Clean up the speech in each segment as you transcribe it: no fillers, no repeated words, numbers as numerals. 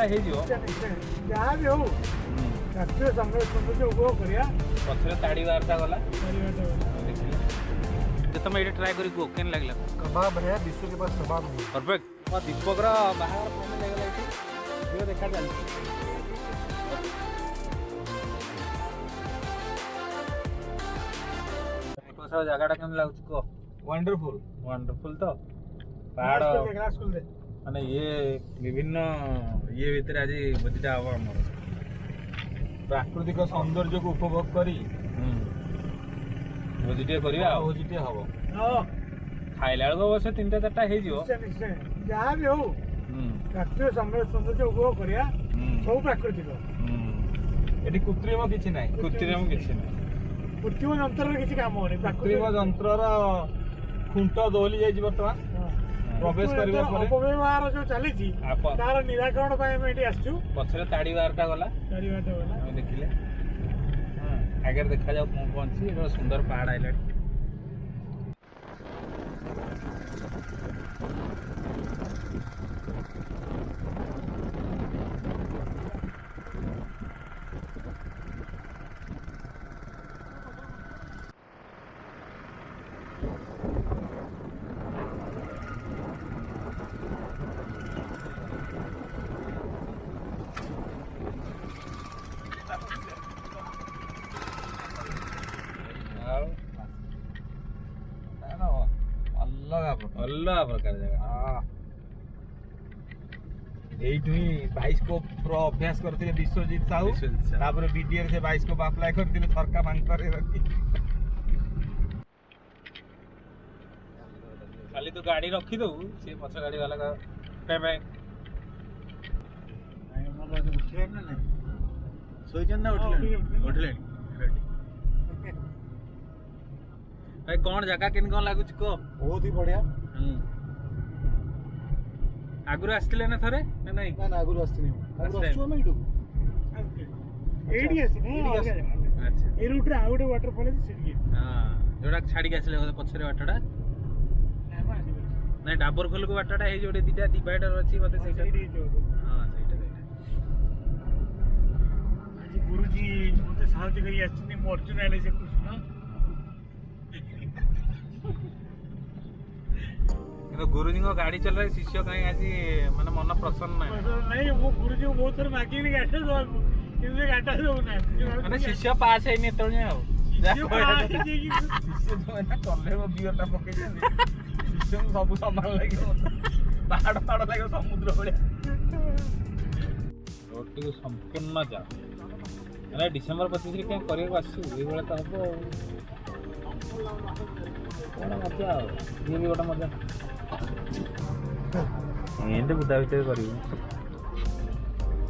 हे जो जहाँ भी हो राष्ट्रीय सौंदर्य उपभोग करिया पछरे ताड़ी वार्ता गला जे तुम एटे ट्राई करी को केन लागला कबाब है विश्व के पास कबाब नहीं परफेक्ट दीपक रा बाहर फोन लागला एठी वीडियो देखा जाली कोसा जगह केम लागछ को वंडरफुल तो पहाड़ माने ये विभिन्न ये भीतर आज बुद्धिटा हवा हमर प्राकृतिक सौंदर्य को उपभोग करी भोजिटे करिया भोजिटे हबो खाइला बेलको अवश्य 3-4टा हे जिवो जहाँ भी हो राष्ट्रीय सौंदर्य उपभोग करिया सब प्राकृतिक एटी कृत्रिम किछि नाही कृत्रिम जंत्र किसी काम होनी कृत्रिम जंत्रर खुंट दोली जाई वर्तमान प्रवेश करबा परे अपव्यवहार जो चली थी तार निराकरण पाए हम एटी आछू पछरे ताड़ी वारटा गला हम देखिले आगे देखा जाऊ कौन कौन सी एटा सुंदर पहाड़ आइला अलग प्रकार जगह एइठु ही बाइस्कोप रो अभ्यास करथिले विश्वजीत साहू तापर वीडियो से बाइस्कोप अप्लाई करथिले थरका मांग करे रखी खाली तो गाड़ी रखी दो से पछ गाड़ी वाला का पे पे सोइचन ना उठले भाई कौन जगह किन कौन लागुच को बहुत ही बढ़िया आगुर आस्तिले ना थरे ना नहीं ना आगुर आस्तिनी आगुर आछो ना इडो एडी आसी अच्छा ए रूट रे आउट वाटरफॉल है सेडी हां जोडा छाडी आसले पछरे वाटडा नहीं डाबर खोल को वाटडा हे जोडे दिटा डिवाइडर अछि मते सेटा हां सेटा आज गुरुजी मते सहायता करी आछनी मोर्चुन आले से कुछ ना गुरुजी को गाड़ी चल रही शिष्य कहीं आज माने मन प्रसन्न नहीं वो गुरुजी को बहुत थोर मागी नहीं गाटा दो किसे गाटा दो ना माने शिष्य पास है नहीं तोने हो शिष्य जो है ना चले वो बियरटा पके जाने शिष्य सब संभाल लागियो पहाड़ पहाड़ लागियो समुद्र भले रोटी को संपूर्ण जा अरे डिसेंबर 25 रे क्या करियो आसु ए बेला तो हबो कोन मजा ये भी गोटा मजा एंड बुदा भीतर करियो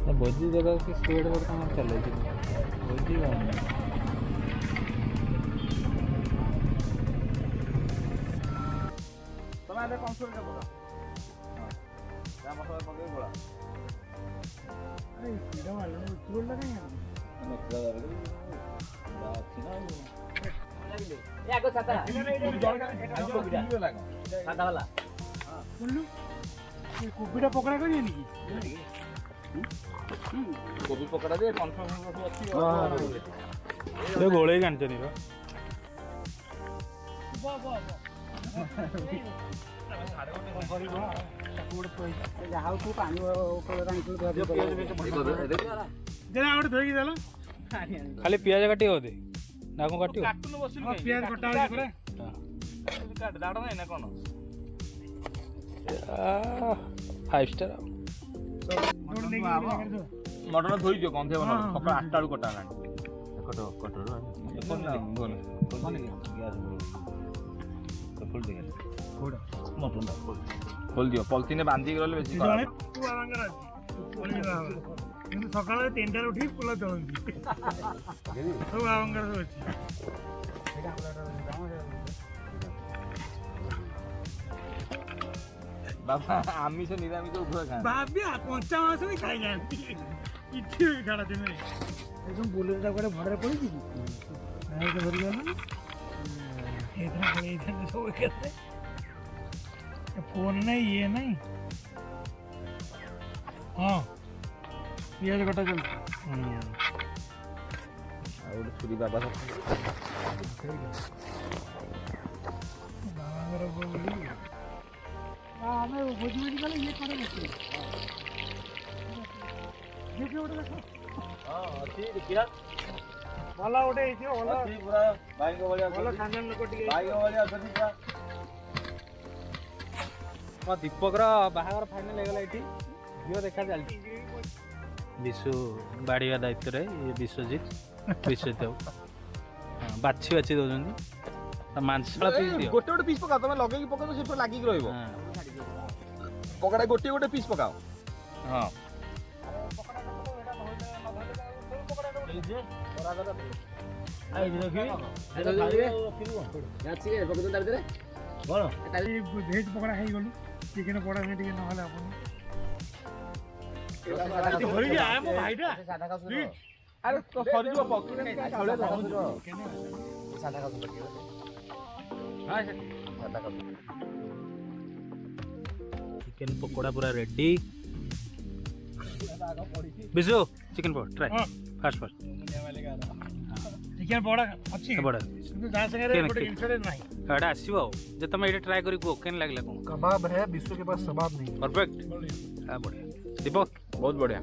तो बोजी जगह की स्पीड पर काम चले छी बोजी तमा दे कंसोल के बोला हां जा मसला पके बोला अरे सीधा वाला चोर लगा यार मतलब बात ना ए आगो छाता छाता वाला बोलू ये कोबीटा पकड़ा करिए नी कोबी पकड़ा दे कन्फर्म हो अछि ए गोळे कांचनी रो बा बा ଯାହା ତୁ ପାଣି ଉପରେ जरा आउट धोई देला खाली प्याज काटियो दे ना को काटियो काटुन बसिल हां प्याज कटा होई परे काट दाड़ नै ना कोन 5 स्टार मटन धोई दियो गंधे बन सकाळ 8 टा कटा लानी कटो कटो बोल बोल गैस फुल दे मटन खोल दियो पॉलिथिन बांधी गले बेसी तू आवांगर बोली ना କିନ୍ତୁ ସକାଳେ 3ଟାରେ ଉଠି ଫୁଲ ତୋଳନ୍ତି ସବୁ ଆବାଙ୍କର ସବୁ ଅଛି बाबा आमिष निरामिष उभय खा बाबिया पंचा मास भी खाई जाती इठी भी खाड़ा दिन एकदम बुलेटटा कोडे भडरे पड़ी की नहीं तो भरी गलो इतना बड़े इधर सब करते फोन नहीं ये नहीं हां ପିଆଜ କଟା ଚାଲିଛି। ଆଉ ଗୋଟେ ଛୁରୀ ବାବା ବାବାଙ୍କର ବୋଲି ଆମେ ଭୋଜି ଭୋଜି କଲେ ଇଏ କରେ ବେଶୀ। ଦେଖି ଗୋଟେ ଦେଖ ହଁ ଅଛି ଦେଖିବା ଭଲ ଗୋଟେ ହେଇଥିବ ଭଲ ଅଛି ପୁରା ଭାଇଙ୍କ ଭଳିଆ ଭଲ ଖାନଦାନ ଲୋକ ଟିକେ ଭାଇଙ୍କ ଭଳିଆ ଅଛନ୍ତି ପୁରା। ମୋ ଦୀପକର ବାହାଘର ଫାଇନାଲ ହେଇଗଲା ଏଠି ଝିଅ ଦେଖା ଚାଲିଛି। ବିଶୁ ବାଡ଼ିବା ଦାୟିତ୍ୱରେ ଇଏ ବିଶ୍ୱଜିତ ବାଛି ବାଛି ଦଉଛନ୍ତି ମାଂସଳା ପିସ୍ ଦିଅ। ଗୋଟେ ଗୋଟେ ପିସ୍ ପକାଅ ତମେ ଲଗେଇକି ପକାଅ ସେ ପୁରା ଲାଗିକି ରହିବ। ପକଡ଼ା ଗୋଟିଏ ଗୋଟେ ପିସ୍ ପକାଅ। ହଁ ଭେଜ ପକୋଡ଼ା ହେଇଗଲୁ ଚିକେନ ପକୋଡ଼ା ଟିକେ ନହେଲେ ଆପଣ ଭାଇଟା ଆରେ ସରିଯିବ ପକେଇ ଚିକେନ ପକୋଡ଼ା ପୁରା ready. Bishu chicken pakora try first chicken pakora ଅଛି ପକୋଡ଼ା କିନ୍ତୁ ତା ସାଙ୍ଗରେ ଗୋଟେ ଜିନିଷଟେ ନାହିଁ ଏଇଟା ଆସିବ ଆଉ ଯେ ତମେ ଏଇଟା ଟ୍ରାଏ କରି କୁହ କେନ୍ ଲାଗିଲା କଣ। कबाब है विश्व के पास सबाब नहीं परफेक्ट हाँ बढ़िया दीपक ବହୁତ ବଢିଆ।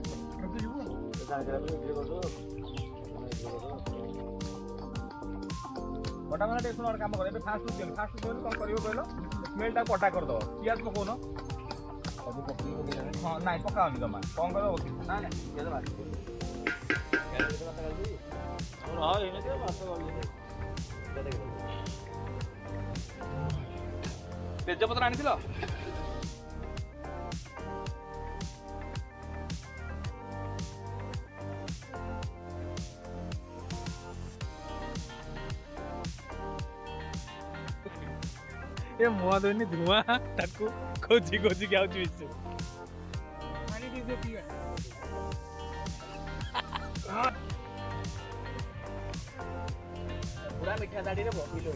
କଟା ମାନେ ଟିକେ ଶୁଣ କାମ କର ଏବେ ଫାଷ୍ଟ ଦିଅନି କଣ କରିବ କହିଲ ସ୍ମେଲଟା କଟା କରିଦବ ପିଆଜ ପକଉନ ହଁ ନାଇଁ ପକାଅନି ଜମା କଣ କରିବ ତେଜପତ୍ର ଆଣିଥିଲ ଏ ମୁହଁ ଦଉନି ଧୂଆଁ ତାକୁ ଖୋଜି ଖୋଜିକି ଆଉଛି ବିଶୁ। पानी दे दे पिया ପୁରା ମିଠା ଦାଡ଼ିରେ ବସିଲ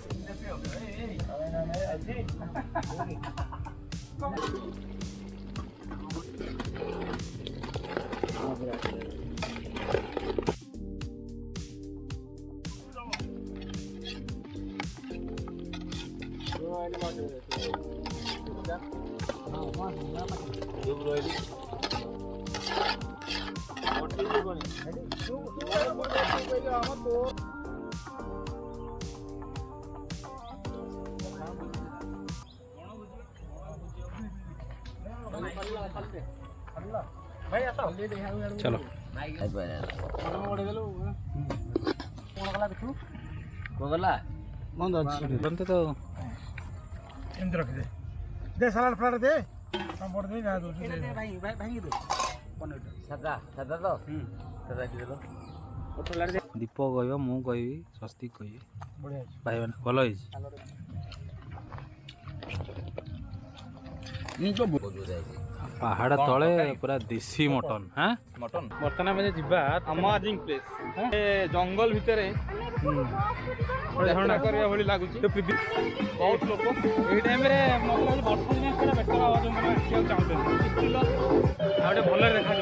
चलो बंद अच्छी बनते तो एंड रख दे सलाद फ्लाड दे पापड़ दे जा दो भाई दे सादा सादा तो सादा की दे दीप कह मु कह स्वस्तिक कह बढ़िया भाई मैंने भल हो पहाड़ तले पूरा देसी मटन हाँ ମଟନ बर्तमान आम जा अमेजिंग प्लेस जंगल भितर झरଣା କରିବା ଭଳି ଲାଗୁଛି ବହୁତ ଲୋକ ये टाइम रे मतलब वर्षा दिन पूरा बेटर आवाज मैंने देखा चाहते गोटे भल देखा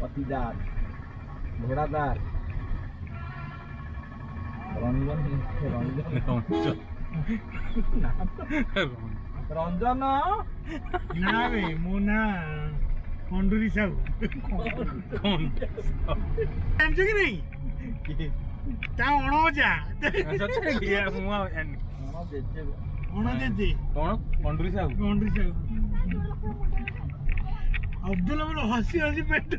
पतिदार घोड़ादार रंजन रंजन रंजन ନା ବେ ମୋ ନା କଣ୍ଡୁରି ସାହୁ ଜାଣିଛୁ କି ନାଇଁ ତା ଅଣଅଜା ଅଣଜେଜେ କଣ ମଣ୍ଡୁରୀ ସାହୁ କଣ୍ଡୁରି ସାହୁ ଅବଦୁଲ ହସି ହସି ପେଟ